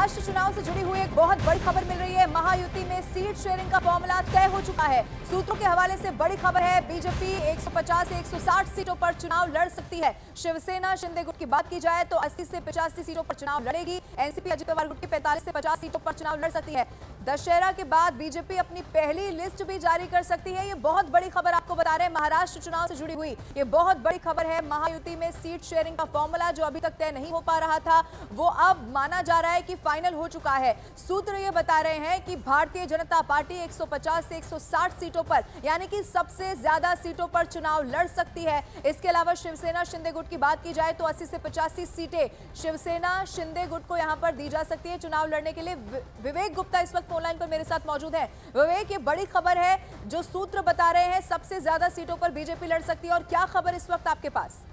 महाराष्ट्र चुनाव से जुड़ी हुई एक बहुत बड़ी खबर मिल रही है। महायुति में सीट शेयरिंग का फॉर्मूला तय हो चुका है। सूत्रों के हवाले से बड़ी खबर है, बीजेपी 150 से 160 सीटों पर चुनाव लड़ सकती है। शिवसेना शिंदे गुट की बात की जाए तो 80 से 85 सीटों पर चुनाव लड़ेगी। एनसीपी अजित पवार गुट की 45 से 50 सीटों पर चुनाव लड़ सकती है। दशहरा के बाद बीजेपी अपनी पहली लिस्ट भी जारी कर सकती है। ये बहुत बड़ी खबर आपको बता रहे हैं, महाराष्ट्र चुनाव से जुड़ी हुई ये बहुत बड़ी खबर है। महायुति में सीट शेयरिंग का फॉर्मूला जो अभी तक तय नहीं हो पा रहा था, वो अब माना जा रहा है कि फाइनल हो चुका है। सूत्र ये बता रहे हैं कि भारतीय जनता पार्टी 150 से 160 सीटों पर यानी कि सबसे ज्यादा सीटों पर चुनाव लड़ सकती है। इसके अलावा शिवसेना शिंदे गुट की बात की जाए तो 80 से 85 सीटें शिवसेना शिंदे गुट को यहां पर दी जा सकती है चुनाव लड़ने के लिए। विवेक गुप्ता इस वक्त फोनलाइन पर मेरे साथ मौजूद है। विवेक, ये बड़ी खबर है जो सूत्र बता रहे हैं, सबसे ज्यादा सीटों पर बीजेपी लड़ सकती है, और क्या खबर इस वक्त आपके पास?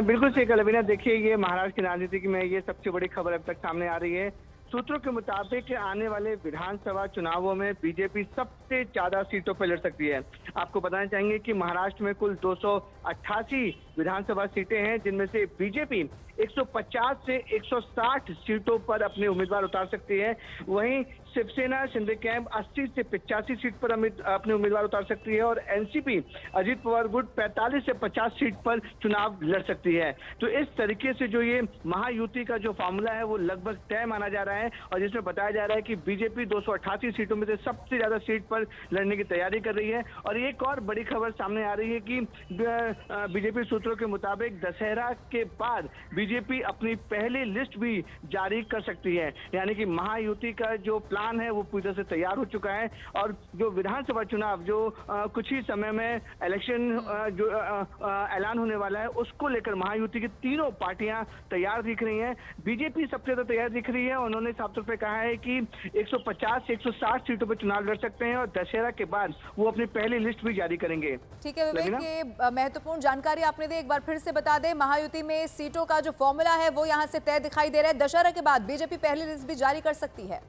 बिल्कुल सही कल्पना। देखिए, ये महाराष्ट्र की राजनीति में ये सबसे बड़ी खबर अब तक सामने आ रही है। सूत्रों के मुताबिक आने वाले विधानसभा चुनावों में बीजेपी सबसे ज्यादा सीटों पर लड़ सकती है। आपको बताना चाहेंगे कि महाराष्ट्र में कुल 288 विधानसभा सीटें हैं, जिनमें से बीजेपी 150 से 160 सीटों पर अपने उम्मीदवार उतार सकती है। वहीं शिवसेना शिंदे कैंप 80 से 85 सीट पर अपने उम्मीदवार उतार सकती है और एनसीपी अजित पवार गुट 45 से 50 सीट पर चुनाव लड़ सकती है। तो इस तरीके से जो ये महायुति का जो फार्मूला है वो लगभग तय माना जा रहा है, और जिसमें बताया जा रहा है कि बीजेपी 288 सीटों में से सबसे ज्यादा सीट पर लड़ने की तैयारी कर रही है। और एक और बड़ी खबर सामने आ रही है कि बीजेपी सूत्रों के मुताबिक दशहरा के बाद बीजेपी अपनी पहली लिस्ट भी जारी कर सकती है। यानी कि महायुति का जो प्लान है वो पूरी तरह से तैयार हो चुका है, और जो विधानसभा चुनाव जो कुछ ही समय में इलेक्शन जो ऐलान होने वाला है, उसको लेकर महायुति की तीनों पार्टियां तैयार दिख रही हैं। बीजेपी सबसे ज्यादा तैयार दिख रही है। उन्होंने साफ तौर पर कहा है कि 150 से 160 सीटों पर चुनाव लड़ सकते हैं, और दशहरा के बाद वो अपनी पहली लिस्ट भी जारी करेंगे। ठीक है विवेक, ये महत्वपूर्ण जानकारी आपने दी। एक बार फिर से बता दें, महायुति में सीटों का जो फॉर्मूला है वो यहां से तय दिखाई दे रहा है। दशहरा के बाद बीजेपी पहली लिस्ट भी जारी कर सकती है।